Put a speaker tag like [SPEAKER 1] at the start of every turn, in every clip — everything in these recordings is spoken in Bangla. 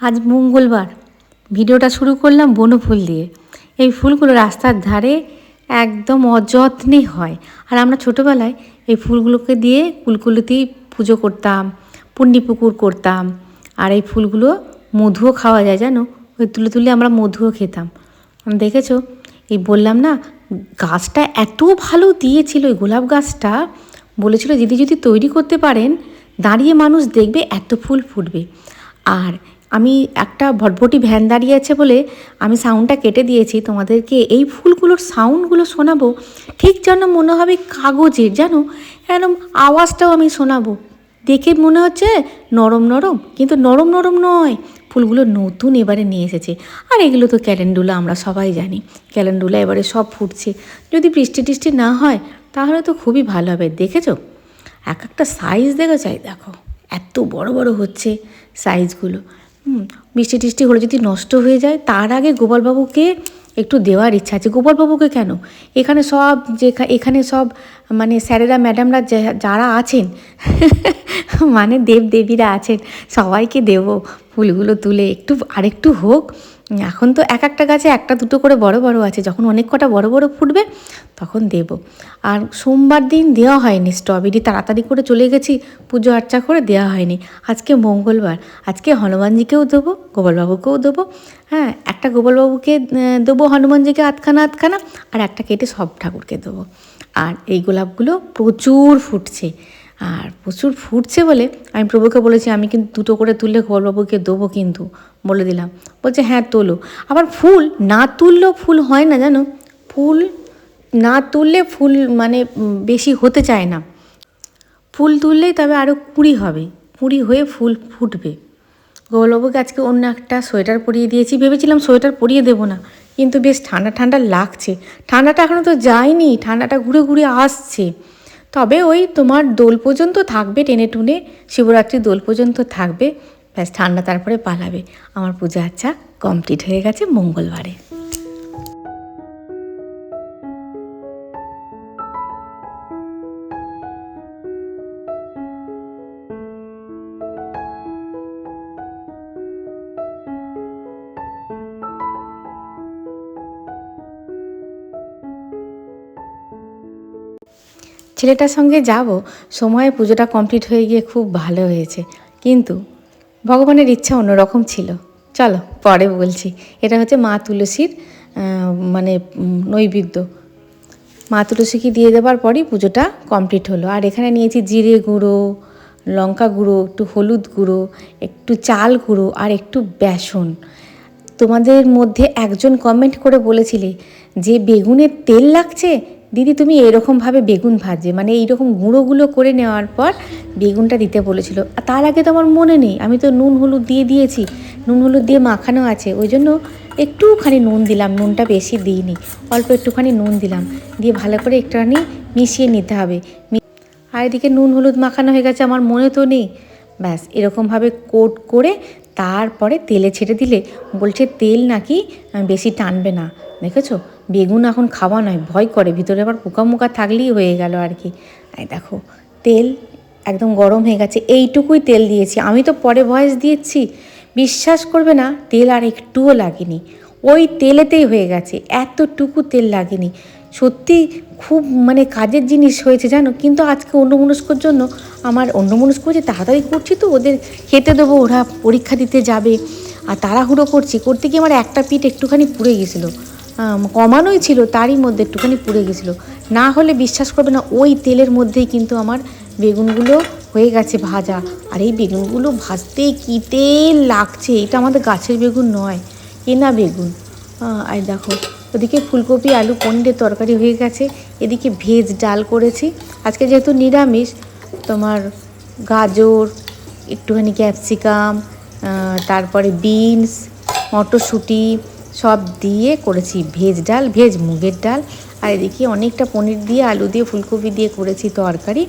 [SPEAKER 1] আজ মঙ্গলবার ভিডিওটা শুরু করলাম বনফুল দিয়ে। এই ফুলগুলো রাস্তার ধারে একদম অযত্নে হয়, আর আমরা ছোটোবেলায় এই ফুলগুলোকে দিয়ে কুলকুলিতেই পুজো করতাম, পুণ্যিপুকুর করতাম। আর এই ফুলগুলো মধুও খাওয়া যায়, জানো, ওই তুলে তুলে আমরা মধুও খেতাম। দেখেছো, এই বললাম না, গাছটা এত ভালো দিয়েছিল। ওই গোলাপ গাছটা বলেছিল দিদি যদি তৈরি করতে পারেন, দাঁড়িয়ে মানুষ দেখবে এত ফুল ফুটবে। আর আমি একটা ভটভটি ভ্যান দাঁড়িয়ে আছে বলে আমি সাউন্ডটা কেটে দিয়েছি। তোমাদেরকে এই ফুলগুলোর সাউন্ডগুলো শোনাবো, ঠিক যেন মনে হবে কাগজের, জানো, এরকম আওয়াজটাও আমি শোনাবো। দেখে মনে হচ্ছে নরম নরম, কিন্তু নরম নরম নয়, ফুলগুলো নতুন এবারে নিয়ে এসেছে। আর এগুলো তো ক্যালেন্ডুলা, আমরা সবাই জানি ক্যালেন্ডুলা এবারে সব ফুটছে। যদি বৃষ্টি টিষ্টি না হয় তাহলে তো খুবই ভালো হবে। দেখেছো এক একটা সাইজ দেখো এত বড় বড় হচ্ছে সাইজগুলো। বৃষ্টি টিষ্টি হলে যদি নষ্ট হয়ে যায়, তার আগে গোপালবাবুকে একটু দেওয়ার ইচ্ছা আছে। গোপালবাবুকে কেন, এখানে সব মানে স্যারেরা ম্যাডামরা যারা আছেন মানে দেবদেবীরা আছেন, সবাইকে দেব ফুলগুলো তুলে। আরেকটু হোক। এখন তো এক একটা গাছে একটা দুটো করে বড় বড় আছে, যখন অনেক কটা বড় বড় ফুটবে তখন দেব। আর সোমবার দিন দেওয়া হয়নি স্ট্রবেরি, তাড়াতাড়ি করে চলে গেছি পুজো আর্চা করে, দেওয়া হয়নি। আজকে মঙ্গলবার, আজকে হনুমানজিকেও দেবো, গোপালবাবুকেও দেবো। হ্যাঁ, একটা গোপালবাবুকে দেবো, হনুমানজিকে আধখানা, আর একটা কেটে সব ঠাকুরকে দেবো। আর এই গোলাপগুলো প্রচুর ফুটছে, আর প্রচুর ফুটছে বলে আমি প্রভুকে বলেছি আমি কিন্তু দুটো করে তুললে গোপালবাবুকে দেবো, কিন্তু বলে দিলাম। বলছে হ্যাঁ তোলো। আবার ফুল না তুললেও ফুল হয় না, জানো, ফুল না তুললে ফুল মানে বেশি হতে চায় না। ফুল তুললেই তবে আরও কুঁড়ি হবে, কুঁড়ি হয়ে ফুল ফুটবে। গোপালবাবুকে আজকে অন্য একটা সোয়েটার পরিয়ে দিয়েছি, ভেবেছিলাম সোয়েটার পরিয়ে দেবো না, কিন্তু বেশ ঠান্ডা ঠান্ডা লাগছে। ঠান্ডাটা এখনও তো যায়নি, ঠান্ডাটা ঘুরে ঘুরে আসছে। তবে ওই তোমার দোল পর্যন্ত থাকবে, টেনে টুনে শিবরাত্রি দোল পর্যন্ত থাকবে, ব্যাস ঠান্ডা তারপরে পালাবে। আমার পূজা আচ্ছা কমপ্লিট হয়ে গেছে মঙ্গলবারে। ছেলেটার সঙ্গে যাব, সময়ে পুজোটা কমপ্লিট হয়ে গিয়ে খুব ভালো হয়েছে, কিন্তু ভগবানের ইচ্ছা অন্যরকম ছিল। চলো পরে বলছি। এটা হচ্ছে মা তুলসীর মানে নৈবেদ্য। মা তুলসীকে দিয়ে দেওয়ার পরই পুজোটা কমপ্লিট হলো। আর এখানে নিয়েছি জিরে গুঁড়ো, লঙ্কা গুঁড়ো, একটু হলুদ গুঁড়ো, একটু চাল গুঁড়ো, আর একটু বেসন। তোমাদের মধ্যে একজন কমেন্ট করে বলেছিলে যে বেগুনের তেল লাগছে দিদি, তুমি এরকমভাবে বেগুন ভাজে, মানে এইরকম গুঁড়োগুলো করে নেওয়ার পর বেগুনটা দিতে বলেছিল। আর তার আগে তো আমার মনে নেই, আমি তো নুন হলুদ দিয়ে দিয়েছি, নুন হলুদ দিয়ে মাখানো আছে, ওই জন্য একটুখানি নুন দিলাম, নুনটা বেশি দিইনি, অল্প একটুখানি নুন দিলাম, দিয়ে ভালো করে একটুখানি মিশিয়ে নিতে হবে। আর এদিকে নুন হলুদ মাখানো হয়ে গেছে, আমার মনে তো নেই। ব্যাস এরকমভাবে কোট করে তারপরে তেলে ছেড়ে দিলে বলছে তেল নাকি বেশি টানবে না। দেখেছো, বেগুন এখন খাওয়া নয়, ভয় করে, ভিতরে আবার পোকা মোকা থাকলেই হয়ে গেল আর কি। এই দেখো তেল একদম গরম হয়ে গেছে, এইটুকুই তেল দিয়েছি। আমি তো পরে ভয়েস দিয়েছি, বিশ্বাস করবে না, তেল আর একটুও লাগেনি, ওই তেলেতেই হয়ে গেছে, এতটুকু তেল লাগেনি। সত্যি খুব মানে কাজের জিনিস হয়েছে জানো। কিন্তু আজকে অন্যমনস্কর জন্য অন্যমনস্ক যে তাড়াতাড়ি করছি, তো ওদের খেতে দেবো, ওরা পরীক্ষা দিতে যাবে, আর তাড়াহুড়ো করতে গিয়ে আমার একটা পিঠ একটুখানি পুড়ে গেছিলো, কমানোই ছিল, তারই মধ্যে একটুখানি পুড়ে গেছিলো। না হলে বিশ্বাস করবে না, ওই তেলের মধ্যেই কিন্তু আমার বেগুনগুলো হয়ে গেছে ভাজা। আর এই বেগুনগুলো ভাজতে কী তেল লাগছে, এটা আমাদের গাছের বেগুন নয়, কেনা বেগুন। আর দেখো ওদিকে ফুলকপি আলু পনিরের তরকারি হয়ে গেছে, এদিকে ভেজ ডাল করেছি। আজকে যেহেতু নিরামিষ, তোমার গাজর, একটুখানি ক্যাপসিকাম, তারপরে বিনস, মটরশুঁটি সব দিয়ে করেছি ভেজ ডাল, ভেজ মুগের ডাল। আর এদিকে অনেকটা পনির দিয়ে, আলু দিয়ে, ফুলকপি দিয়ে করেছি তরকারি।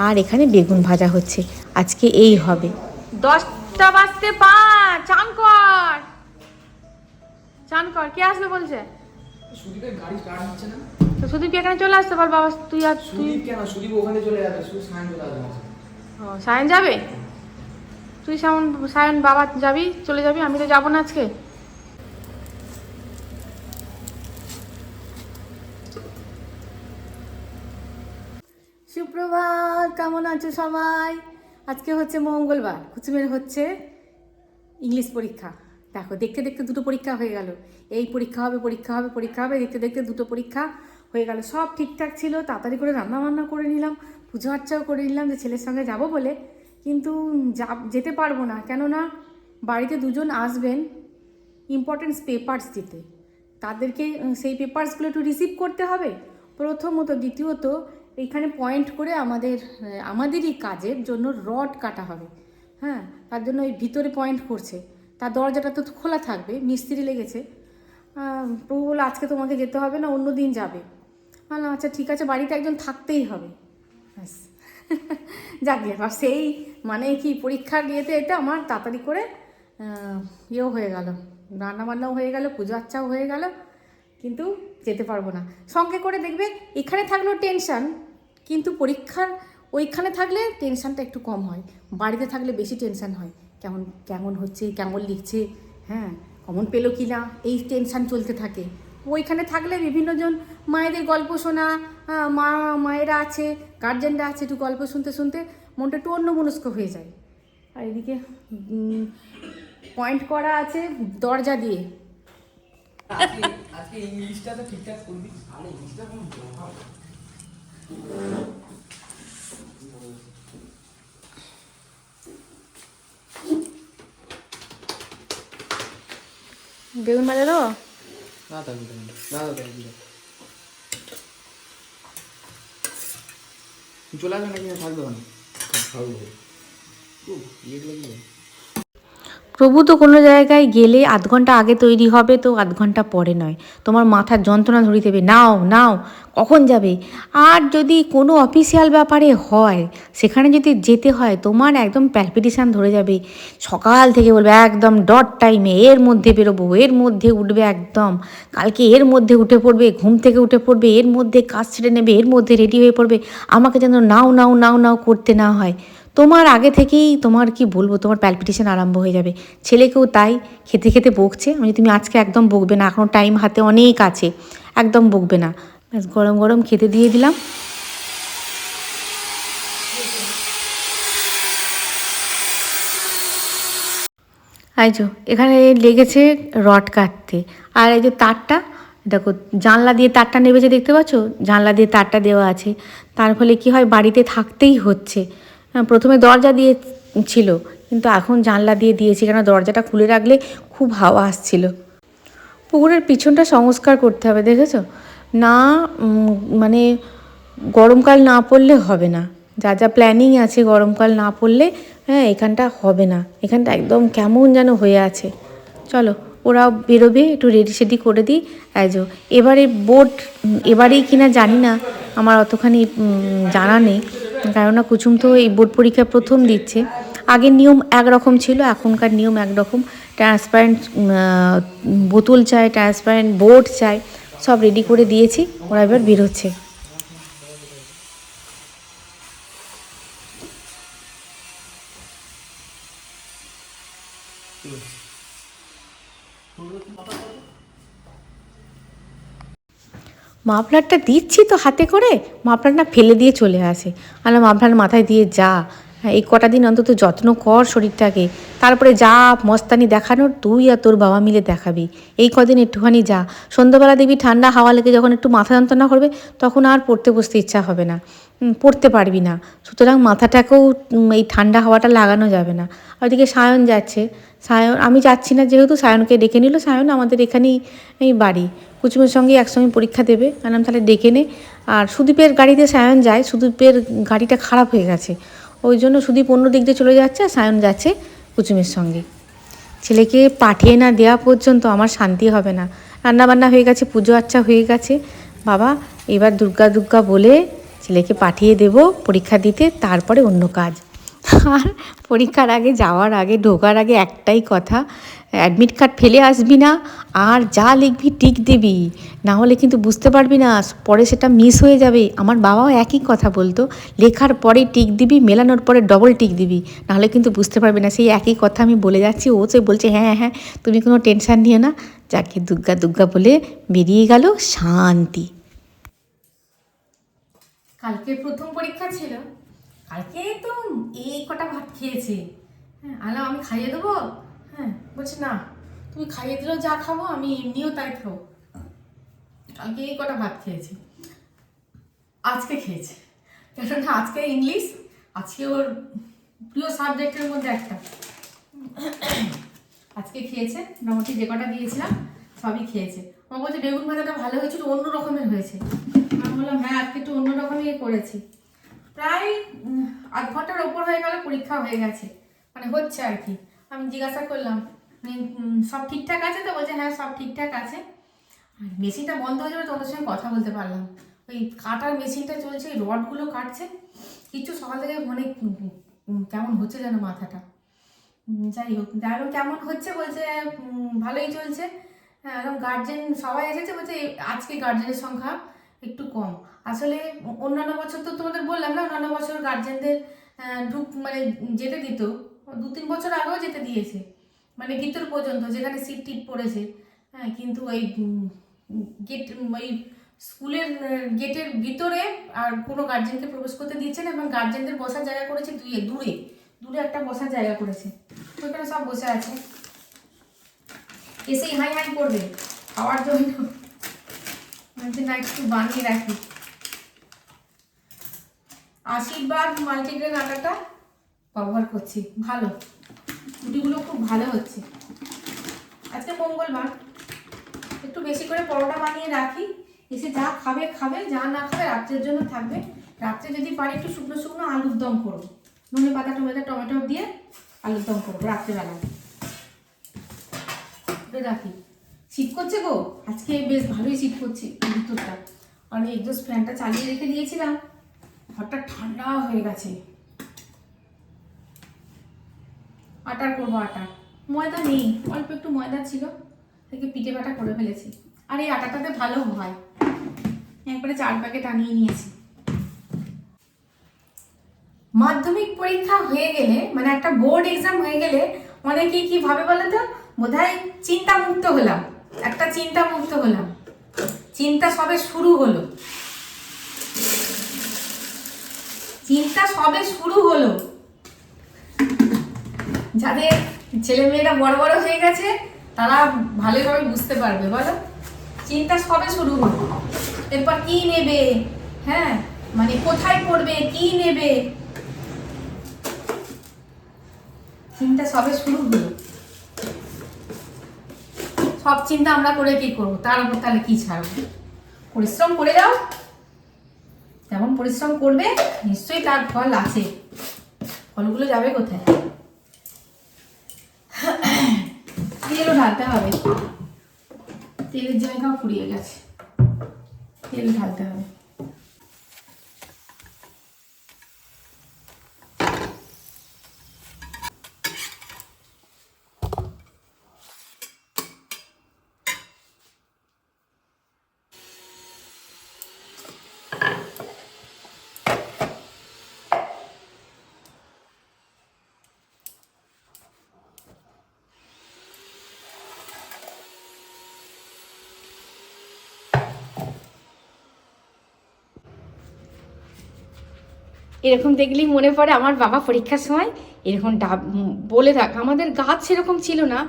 [SPEAKER 1] আর এখানে বেগুন ভাজা হচ্ছে। আজকে এই হবে। 10টা বাজতে 5, চান কর, কে আসবে বলছে?
[SPEAKER 2] সুদীপের গাড়ি স্টার্ট হচ্ছে না,
[SPEAKER 1] তো সুদীপ এখানে চলে আসতে পার বাবা, তুই আর তুই
[SPEAKER 2] সুদীপ কেন, সুদীপ ওখানে চলে যাবে, সুদীপ সায়ন চলে আসবে।
[SPEAKER 1] ও সায়ন যাবে, তুই সায়ন বাবা যাবি, চলে যাবি, আমি তো যাবো না আজকে। সুপ্রভাত, কেমন আছো সবাই? আজকে হচ্ছে মঙ্গলবার, কুচুমের হচ্ছে ইংলিশ পরীক্ষা। দেখো দেখতে দেখতে দুটো পরীক্ষা হয়ে গেল। এই পরীক্ষা হবে, পরীক্ষা হবে, পরীক্ষা হবে, দেখতে দেখতে দুটো পরীক্ষা হয়ে গেল। সব ঠিকঠাক ছিল, তাড়াতাড়ি করে রান্না বান্না করে নিলাম, পুজো আর্চাও করে নিলাম যে ছেলের সঙ্গে যাব বলে। কিন্তু যেতে পারবো না, কেননা বাড়িতে দুজন আসবেন ইম্পর্টেন্স পেপারস দিতে। তাদেরকে সেই পেপারসগুলো একটু রিসিভ করতে হবে প্রথমত। দ্বিতীয়ত এইখানে পয়েন্ট করে আমাদেরই কাজের জন্য রড কাটা হবে। হ্যাঁ, তার জন্য এই ভিতরে পয়েন্ট করছে, তার দরজাটা তো খোলা থাকবে, মিস্ত্রি লেগেছে। প্রভু বলে আজকে তোমাকে যেতে হবে না, অন্য দিন যাবে। বললাম আচ্ছা ঠিক আছে, বাড়িতে একজন থাকতেই হবে। ব্যাস যাক গে, আর সেই মানে কি পরীক্ষার ইয়েতে এটা আমার তাড়াতাড়ি করে ইয়েও হয়ে গেল, রান্নাবান্নাও হয়ে গেল, পুজো আচ্চাও হয়ে গেল, কিন্তু যেতে পারবো না। সঙ্গে করে দেখবে এখানে থাকলেও টেনশান, কিন্তু পরীক্ষার ওইখানে থাকলে টেনশানটা একটু কম হয়, বাড়িতে থাকলে বেশি টেনশান হয়। কেমন কেমন হচ্ছে, কেমন লিখছে, হ্যাঁ কমন পেলো কি না, এই টেনশান চলতে থাকে। ওইখানে থাকলে বিভিন্নজন মায়েদের গল্প শোনা, মায়েরা আছে, গার্জেনরা আছে, একটু গল্প শুনতে শুনতে মনটা একটু অন্যমনস্ক হয়ে যায়। আর এদিকে পয়েন্ট করা আছে দরজা দিয়ে।
[SPEAKER 2] আজকে ইংলিশটা তো ঠিকঠাক করবি। আরে ইংলিশটা কোনো ব্যাপার না।
[SPEAKER 1] বেগুন ভাজা দেবো?
[SPEAKER 2] না থাকবে না, চলে আসবে নাকি থাকবে না? থাকবে। এগুলো কি?
[SPEAKER 1] প্রভু তো কোনো জায়গায় গেলে আধ ঘন্টা আগে তৈরি হবে, তো আধ ঘন্টা পরে নয়। তোমার মাথার যন্ত্রণা ধরিয়ে দেবে, নাও নাও কখন যাবে। আর যদি কোনো অফিসিয়াল ব্যাপারে হয়, সেখানে যদি যেতে হয়, তোমার একদম প্যালপিটেশান ধরে যাবে। সকাল থেকে বলবে একদম ডট টাইমে, এর মধ্যে বেরোবো, এর মধ্যে উঠবে, একদম কালকে এর মধ্যে উঠে পড়বে, ঘুম থেকে উঠে পড়বে, এর মধ্যে কাজ ছেড়ে নেবে, এর মধ্যে রেডি হয়ে পড়বে, আমাকে যেন নাও নাও নাও নাও করতে না হয়। তোমার আগে থেকেই তোমার কি বলবো, তোমার প্যালপিটেশন আরম্ভ হয়ে যাবে। ছেলেকেও তাই খেতে খেতে বকছে, আমি তুমি আজকে একদম বকবে না, এখনও টাইম হাতে অনেক আছে, একদম বকবে না। ব্যাস গরম গরম খেতে দিয়ে দিলাম। এই যে এখানে লেগেছে রড কাটতে, আর এই যে তারটা দেখো, জানলা দিয়ে তারটা নেমেছে, দেখতে পাচ্ছ জানলা দিয়ে তারটা দেওয়া আছে। তার ফলে কি হয়, বাড়িতে থাকতেই হচ্ছে। প্রথমে দরজা দিয়ে ছিল, কিন্তু এখন জানলা দিয়ে দিয়েছি, কেন দরজাটা খুলে রাখলে খুব হাওয়া আসছিল। পুকুরের পিছনটা সংস্কার করতে হবে, দেখেছো না? মানে গরমকাল না পড়লে হবে না, যা যা প্ল্যানিং আছে গরমকাল না পড়লে হ্যাঁ এখানটা হবে না, এখানটা একদম কেমন যেন হয়ে আছে। চলো ওরাও বেরোবে, একটু রেডি সেডি করে দিই। অ্যাজো এবারে বোর্ড এবারেই কিনা জানি না, আমার অতখানি জানা নেই, কেননা কুচুম তো এই বোর্ড পরীক্ষা প্রথম দিচ্ছে। আগের নিয়ম একরকম ছিল, এখনকার নিয়ম একরকম। ট্রান্সপারেন্ট বোতল চাই, ট্রান্সপারেন্ট বোর্ড চাই, সব রেডি করে দিয়েছি, ওরা এবার বেরোচ্ছে। মাফলারটা দিচ্ছি তো হাতে করে, মাফলারটা ফেলে দিয়ে চলে আসে। আলাম মাফলার মাথায় দিয়ে যা, হ্যাঁ এই কটা দিন অন্তত যত্ন কর শরীরটাকে, তারপরে যা মস্তানি দেখানোর তুই আর তোর বাবা মিলে দেখাবি। এই কদিন একটুখানি যা, সন্ধ্যাবেলা দেখবি ঠান্ডা হাওয়া লেগে যখন একটু মাথা যন্ত্রণা করবে, তখন আর পড়তে বসতে ইচ্ছা হবে না, পড়তে পারবি না। সুতরাং মাথাটাকেও এই ঠান্ডা হাওয়াটা লাগানো যাবে না। ওইদিকে সায়ন যাচ্ছে, সায়ন আমি যাচ্ছি না যেহেতু, সায়নকে ডেকে নিল। সায়ন আমাদের এখানেই এই বাড়ি, কুচুমের সঙ্গে একসঙ্গে পরীক্ষা দেবে। আলাম তাহলে ডেকে নে। আর সুদীপের গাড়িতে সায়ন যায়, সুদীপের গাড়িটা খারাপ হয়ে গেছে, ওই জন্য সুদীপ অন্য দিক দিয়ে চলে যাচ্ছে, আর সায়ন যাচ্ছে কুচুমের সঙ্গে। ছেলেকে পাঠিয়ে না দেওয়া পর্যন্ত আমার শান্তি হবে না। রান্নাবান্না হয়ে গেছে, পুজো আচ্চা হয়ে গেছে, বাবা এবার দুর্গা দুর্গা বলে ছেলেকে পাঠিয়ে দেব পরীক্ষা দিতে, তারপরে অন্য কাজ। আর পরীক্ষার আগে যাওয়ার আগে ঢোকার আগে একটাই কথা, অ্যাডমিট কার্ড ফেলে আসবি না, আর যা লিখবি টিক দিবি, না হলে কিন্তু বুঝতে পারবি না, পরে সেটা মিস হয়ে যাবে। আমার বাবাও একই কথা বলতো, লেখার পরে টিক দিবি, মেলানোর পরে ডবল টিক দিবি, নাহলে কিন্তু বুঝতে পারবি না। সেই একই কথা আমি বলে যাচ্ছি, ও সে বলছে হ্যাঁ হ্যাঁ তুমি কোনো টেনশান নিও না। যাকে দুর্গা দুর্গা বলে বেরিয়ে গেল, শান্তি। কালকে প্রথম পরীক্ষা ছিল, কালকে তো এই কটা ভাত খেয়েছি। হ্যাঁ, আলো আমি খাইয়ে দেবো। হ্যাঁ, বলছে না তুমি খাইয়ে দিলেও যা খাবো আমি এমনিও তাই খাবো। কালকে এই কটা ভাত খেয়েছি, আজকে খেয়েছে, কেননা আজকে ইংলিশ, আজকে ওর প্রিয় সাবজেক্টের মধ্যে একটা। আজকে খেয়েছে, মোটামুটি যে কটা দিয়েছিলাম সবই খেয়েছে। আমার বলছে বেগুন ভাজাটা ভালো হয়েছিল, অন্য রকমের হয়েছে। আমি বললাম হ্যাঁ আজকে একটু অন্য রকমই করেছি। প্রায় আধ ঘন্টার ওপর হয়ে গেল, পরীক্ষা হয়ে গেছে, মানে হচ্ছে আর কি। আমি জিজ্ঞাসা করলাম সব ঠিকঠাক আছে তো? বলছে হ্যাঁ সব ঠিকঠাক আছে। আর মেশিনটা বন্ধ হয়ে যাবে, তোমাদের সঙ্গে কথা বলতে পারলাম। ওই কাটার মেশিনটা চলছে, ওই রডগুলো কাটছে, কিছু সকাল থেকে মানে কেমন হচ্ছে যেন মাথাটা। যাই হোক, কেমন হচ্ছে বলছে ভালোই চলছে। হ্যাঁ, এবং গার্জেন সবাই এসেছে, বলছে আজকে গার্জেনের সংখ্যা একটু কম। আসলে অন্যান্য বছর তো তোমাদের বললাম না, অন্যান্য বছর গার্জেনদের মানে যেতে দিত, 2-3 বছর আগেও যেতে দিয়েছে, মানে ভিতর পর্যন্ত যেখানে সিট টিট পড়েছে। হ্যাঁ, কিন্তু ওই গেট, ওই স্কুলের গেটের ভিতরে আর কোনো গার্জেনকে প্রবেশ করতে দিচ্ছে না, এবং গার্জেনদের বসার জায়গা করেছে দূরে দূরে একটা বসার জায়গা করেছে, ওইখানে সব বসে আছে, এসেই হাই হাই করবে খাওয়ার জন্য। না একটু বানিয়ে রাখি। আশীর্বাদ মাল্টিগ্রেন আটাটা ব্যবহার করছি, ভালো, রুটিগুলো খুব ভালো হচ্ছে। আজকে মঙ্গলবার, একটু বেশি করে পরোটা বানিয়ে রাখি, এসে যা খাবে খাবে, যা না খাবে রাত্রের জন্য থাকবে। রাত্রে যদি পারি একটু শুকনো শুকনো আলুর দম করবো, ধনে পাতা টমেটো দিয়ে আলুর দম করবো রাত্রেবেলা, রাখি। শীত করছে গো, আজকে বেশ ভালোই শীত করছে ভিতরটা, আর এক্সস্ট ফ্যানটা চালিয়ে রেখে দিয়েছিলাম, ঘরটা ঠান্ডা হয়ে গেছে। আটার করবো, আটা ময়দা নেই, অল্প একটু ময়দা ছিল, থেকে পিঠে পাটা করে ফেলেছি। আর এই আটাটাতে ভালো হয়, একবারে 4 প্যাকেট আনিয়ে নিয়েছি। মাধ্যমিক পরীক্ষা হয়ে গেলে, মানে একটা বোর্ড এক্সাম হয়ে গেলে অনেকেই কি ভাবে বলে তো, বোধহয় চিন্তা মুক্ত হলাম, একটা চিন্তা মুক্ত হলাম। চিন্তা সবে শুরু হলো, চিন্তা সবে শুরু হলো। যাদের ছেলেমেয়েরা বড় বড় হয়ে গেছে তারা ভালোভাবে বুঝতে পারবে, বলো। চিন্তা সবে শুরু হলো, এরপর কি নেবে, হ্যাঁ মানে কোথায় পড়বে, কি নেবে, চিন্তা সবে শুরু হলো। সব চিন্তা আমরা করে কি করবো, তার উপর তাহলে কি ছাড়বো? পরিশ্রম করে যাও, যেমন পরিশ্রম করবে নিশ্চয়ই তার ফল আছে। ফলগুলো যাবে কোথায়? তেলও ঢালতে হবে, তেলের জায়গাও ফুরিয়ে গেছে, তেল ঢালতে হবে। এরকম দেখলেই মনে পড়ে আমার বাবা পরীক্ষার সময় এরকম বলে থাক। আমাদের গাছ সেরকম ছিল না,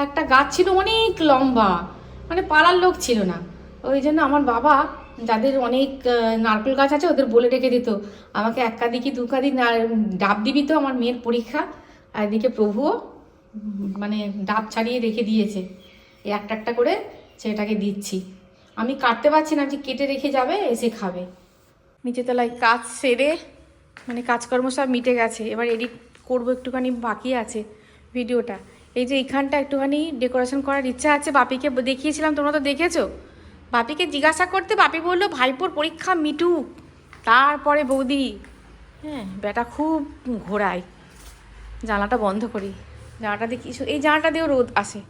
[SPEAKER 1] একটা গাছ ছিল অনেক লম্বা, মানে পাড়ার লোক ছিল না, ওই জন্য আমার বাবা যাদের অনেক নারকেল গাছ আছে ওদের বলে রেখে দিত, আমাকে 1 কাঁদি কি 2 কাঁদি ডাব দিবি তো, আমার মেয়ের পরীক্ষা। আর এদিকে প্রভুও মানে ডাব ছাড়িয়ে রেখে দিয়েছে, এই একটা একটা করে সেটাকে দিচ্ছি। আমি কাটতে পারছি না, যে কেটে রেখে যাবে এসে খাবে। নিচে তলায় কাজ সেরে মানে কাজকর্ম সব মিটে গেছে, এবার এডিট করব, একটুখানি বাকি আছে ভিডিওটা। এই যে এইখানটা একটুখানি ডেকোরেশন করার ইচ্ছা আছে, বাপিকে দেখিয়েছিলাম, তোমরা তো দেখেছো। বাপিকে জিজ্ঞাসা করতে বাপি বললো ভাইপোর পরীক্ষা মিটুক তারপরে বৌদি। হ্যাঁ, বেটা খুব ঘোরায়, জানলাটা বন্ধ করি, জানলাটা দিয়ে কিছু, এই জানলাটা দিয়েও রোদ আসে,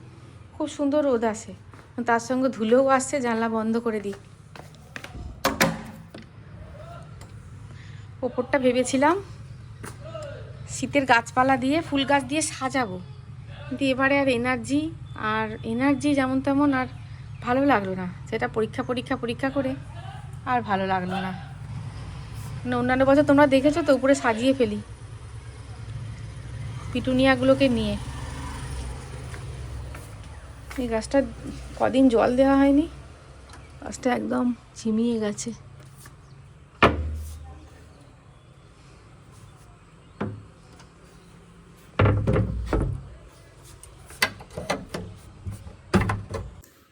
[SPEAKER 1] খুব সুন্দর রোদ আসে, তার সঙ্গে ধুলোও আসছে, জানলা বন্ধ করে দিই। ওপরটা ভেবেছিলাম শীতের গাছপালা দিয়ে, ফুল গাছ দিয়ে সাজাবো, কিন্তু এবারে আর এনার্জি যেমন তেমন আর ভালো লাগলো না, সেটা পরীক্ষা করে আর ভালো লাগলো না। অন্যান্য বছর তোমরা দেখেছো তো উপরে সাজিয়ে ফেলি পিটুনিয়াগুলোকে নিয়ে। এই গাছটা কদিন জল দেওয়া হয়নি, গাছটা একদম ঝিমিয়ে গেছে।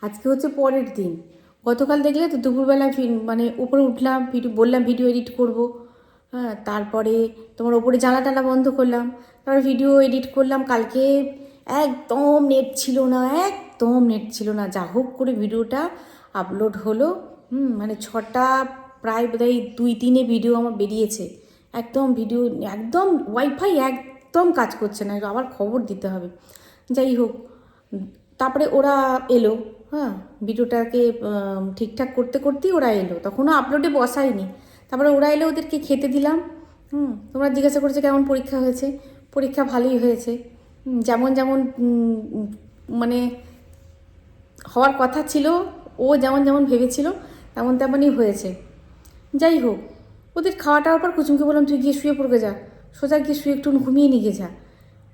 [SPEAKER 1] আজকে হচ্ছে পরের দিন। গতকাল দেখলে তো দুপুরবেলা মানে উপরে উঠলাম, বললাম ভিডিও এডিট করব, হ্যাঁ, তারপরে তোমার ওপরে জানলা টালা বন্ধ করলাম, তারপরে ভিডিও এডিট করলাম। কালকে একদম নেট ছিল না, যা হোক করে ভিডিওটা আপলোড হলো। মানে 6টা প্রায় বোধহয় 2-3 ভিডিও আমার বেরিয়েছে। একদম ওয়াইফাই একদম কাজ করছে না, আবার খবর দিতে হবে। যাই হোক, তারপরে ওরা এলো, হ্যাঁ, ভিডিওটাকে ঠিকঠাক করতেই ওরা এলো, তখনও আপলোডে বসাইনি। তারপরে ওরা এলো, ওদেরকে খেতে দিলাম। তোমরা জিজ্ঞাসা করেছো কেমন পরীক্ষা হয়েছে। পরীক্ষা ভালোই হয়েছে, যেমন মানে হওয়ার কথা ছিল, ও যেমন ভেবেছিল তেমনই হয়েছে। যাই হোক, ওদের খাওয়া টাওয়ার পর কুচুমকে বললাম তুই গিয়ে শুয়ে পড়বে যা, সোজা গিয়ে শুয়ে একটু ঘুমিয়ে নিয়ে যা।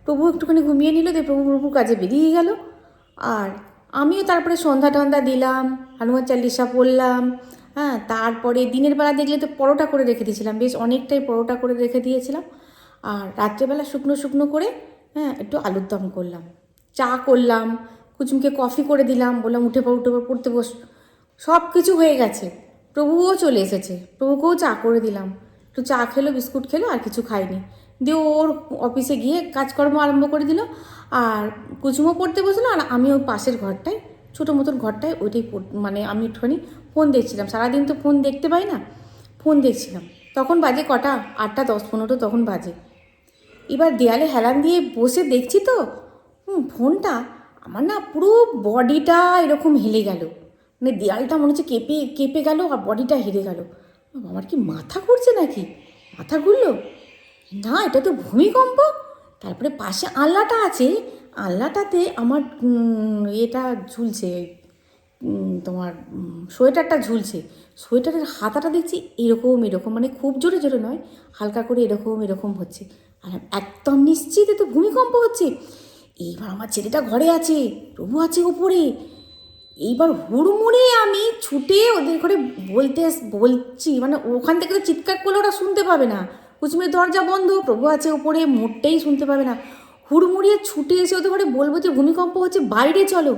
[SPEAKER 1] প্রভু একটুখানি ঘুমিয়ে নিল, দিয়ে প্রভুর কাজে বেরিয়ে গেল। আর আমিও তারপরে সন্ধ্যা টন্ধা দিলাম, হনুমান চালিশা পড়লাম। হ্যাঁ, তারপরে দিনের বেলা দেখলে তো পরোটা করে রেখে দিয়েছিলাম, বেশ অনেকটাই পরোটা করে রেখে দিয়েছিলাম। আর রাত্রেবেলা শুকনো করে, হ্যাঁ, একটু আলুর দম করলাম, চা করলাম, কুচুমকে কফি করে দিলাম, বললাম উঠে পড় পড়তে বস। সব কিছু হয়ে গেছে, প্রভুও চলে এসেছে, প্রভুকেও চা করে দিলাম, একটু চা খেলো, বিস্কুট খেলো, আর কিছু খাইনি। দিয়ে ওর অফিসে গিয়ে কাজকর্ম আরম্ভ করে দিল। আর কুচুমও পড়তে বসলো, আর আমি ওই পাশের ঘরটায়, ছোটো মতন ঘরটায়, ওইটাই মানে আমি একটুখানি ফোন দেখছিলাম। সারাদিন তো ফোন দেখতে পাই না, ফোন দেখছিলাম। তখন বাজে কটা, 8:10-15 তখন বাজে। এবার দেয়ালে হেলান দিয়ে বসে দেখছি তো ফোনটা, আমার না পুরো বডিটা এরকম হেলে গেল, মানে দেয়ালটা মনে হচ্ছে কেঁপে গেল, আর বডিটা হেলে গেল। আমার কি মাথা ঘুরছে নাকি? মাথা ঘুরলো না, এটা তো ভূমিকম্প। তারপরে পাশে আলনাটা আছে, আলনাটাতে আমার এটা ঝুলছে, তোমার সোয়েটারটা ঝুলছে। সোয়েটারের হাতাটা দেখছি এরকম মানে খুব জোরে নয়, হালকা করে এরকম হচ্ছে। আর একদম নিশ্চিত তো ভূমিকম্প হচ্ছে। এইবার আমার ছেলেটা ঘরে আছে, প্রভু আছে ওপরে। এইবার হুড়মুড়ে আমি ছুটে ওদের ঘরে বলছি, মানে ওখান থেকে তো চিৎকার করলে ওরা শুনতে পাবে না, কুচুমের দরজা বন্ধ, প্রভু আছে ওপরে, মোটেই শুনতে পাবে না। হুড়মুড়িয়ে ছুটে এসে ওদের ঘরে বলবো যে ভূমিকম্প হচ্ছে, বাইরে চলো।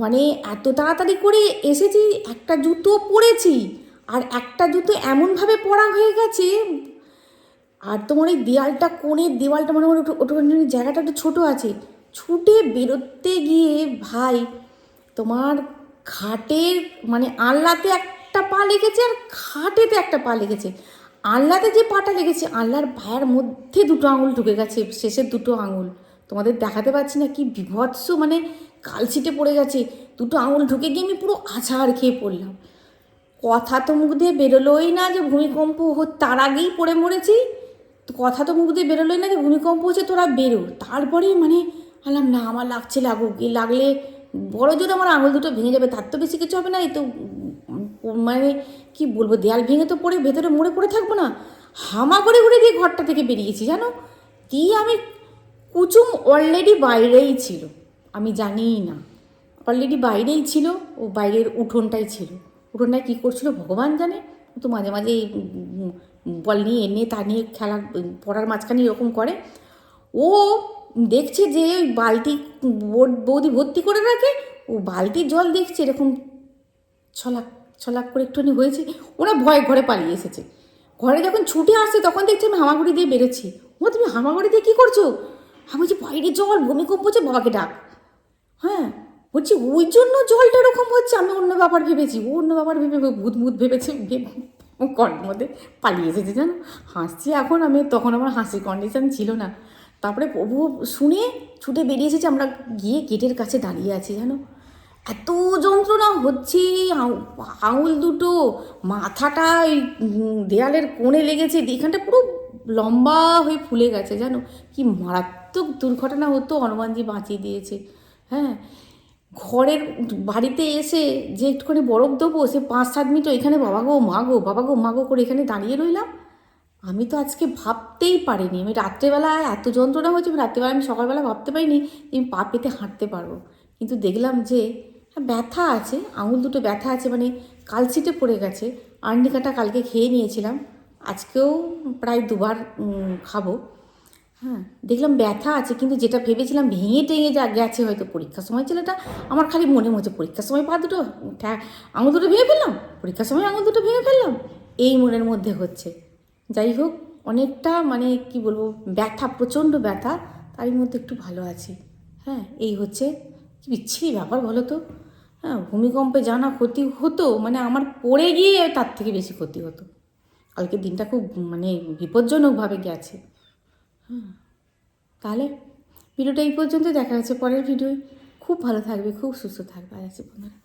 [SPEAKER 1] মানে এত তাড়াতাড়ি করে এসেছি, একটা জুতো পরেছি, আর একটা জুতো এমনভাবে পরা হয়ে গেছে। আর তোমার এই দেওয়ালটা, কোণের দেওয়ালটা, মানে ওটা জায়গাটা একটু ছোটো আছে। ছুটে বেরোতে গিয়ে ভাই, তোমার খাটের মানে আলনাতে একটা পা লেগেছে, আর খাটেতে একটা পা লেগেছে। আলনাতে যে পাটা লেগেছে, আলনার পায়ের মধ্যে 2 আঙুল ঢুকে গেছে, শেষের 2 আঙুল তোমাদের দেখাতে পারছি না, কি বিভৎস, মানে কালছিটে পড়ে গেছে। 2 আঙুল ঢুকে গিয়ে আমি পুরো আছাড় খেয়ে পড়লাম। কথা তো মুখ দিয়ে বেরোলোই না যে ভূমিকম্প তার আগেই পড়ে মরেছি। তো কথা তো মুখ দিয়ে বেরোলোই না যে ভূমিকম্প হচ্ছে, তোরা বেরো। তারপরেই মানে বললাম না, আমার লাগুক, লাগলে বড় জোর আমার আঙুল 2 ভেঙে যাবে, তার তো বেশি কিছু হবে না। এই তো মানে কি বলবো, দেয়াল ভেঙে তো পড়ে ভেতরে মরে পড়ে থাকবো না। হামা করে ঘুরে দিয়ে ঘরটা থেকে বেরিয়েছি জানো। দিয়ে আমি, কুচুম অলরেডি বাইরেই ছিল, আমি জানিই না, অলরেডি বাইরেই ছিল। ও বাইরের উঠোনটাই ছিল, উঠোনটায় কী করছিল ভগবান জানে। ও তো মাঝে মাঝে বল নিয়ে এনে তা নিয়ে খেলা, পড়ার মাঝখানে এরকম করে। ও দেখছে যে ওই বালতি বৌদি ভর্তি করে রাখে, ও বালতির জল দেখছে এরকম ছলাক করে একটুখানি হয়েছে। ওরা ভয় ঘরে পালিয়ে এসেছে। ঘরে যখন ছুটে আসছে তখন দেখছি আমি হামাগুড়ি দিয়ে বেরোচ্ছি। ও তুমি হামাগুড়ি দিয়ে কী করছো? আমি বলছি বাইরে জল, ভূমিকম্প হচ্ছে, বাবাকে ডাক। হ্যাঁ, বলছি ওই জন্য জলটা এরকম হচ্ছে। আমি অন্য ব্যাপার ভেবেছি, ও অন্য ব্যাপার ভেবে ভূত ভেবেছে, ঘরের মধ্যে পালিয়ে এসেছে জানো। হাসছি এখন আমি, তখন আমার হাসির কন্ডিশন ছিল না। তারপরে প্রভু শুনে ছুটে বেরিয়ে এসেছে, আমরা গিয়ে গেটের কাছে দাঁড়িয়ে আছি জানো, এত যন্ত্রণা হচ্ছে, আঙুল দুটো, মাথাটা ওই দেয়ালের কোণে লেগেছে, এখানটা পুরো লম্বা হয়ে ফুলে গেছে জানো। কি মারাত্মক দুর্ঘটনা হতো, হনুমানজি বাঁচিয়ে দিয়েছে। হ্যাঁ, ঘরের বাড়িতে এসে যে একটুখানি বরফ দেবো, সে 5-7 মিনিট এখানে বাবা গো মা গো বাবা গো মা গো করে এখানে দাঁড়িয়ে রইলাম। আমি তো আজকে ভাবতেই পারিনি, আমি রাত্রেবেলা এত যন্ত্রণা হয়েছে, রাত্রেবেলা আমি সকালবেলা ভাবতে পারিনি যে আমি পা পেতে হাঁটতে পারবো। কিন্তু দেখলাম যে হ্যাঁ, ব্যথা আছে, আঙুল দুটো ব্যথা আছে, মানে কালচিটে পড়ে গেছে। আর্নিকাটা কালকে খেয়ে নিয়েছিলাম, আজকেও প্রায় 2বার খাবো। হ্যাঁ, দেখলাম ব্যথা আছে, কিন্তু যেটা ভেবেছিলাম ভেঙে টেঙে গেছে হয়তো পরীক্ষার সময়, ছেলেটা আমার খালি মনে হচ্ছে পরীক্ষার সময় পা দুটো আঙুল দুটো ভেঙে ফেললাম, পরীক্ষার সময় আঙুল দুটো ভেঙে ফেললাম, এই মনের মধ্যে হচ্ছে। যাই হোক, অনেকটা মানে কি বলবো, ব্যথা, প্রচণ্ড ব্যথা, তারই মধ্যে একটু ভালো আছি। হ্যাঁ, এই হচ্ছে, কি বিচ্ছিরি ব্যাপার বলো তো। হ্যাঁ, ভূমিকম্পে জানা ক্ষতি হতো, মানে আমার পড়ে গিয়ে তার থেকে বেশি ক্ষতি হতো। কালকে দিনটা খুব মানে বিপজ্জনকভাবে গেছে। তাহলে ভিডিওটা এই পর্যন্ত, দেখা হচ্ছে পরের ভিডিওয়। খুব ভালো থাকবে, খুব সুস্থ থাকবে। আর আছে বন্ধুরা।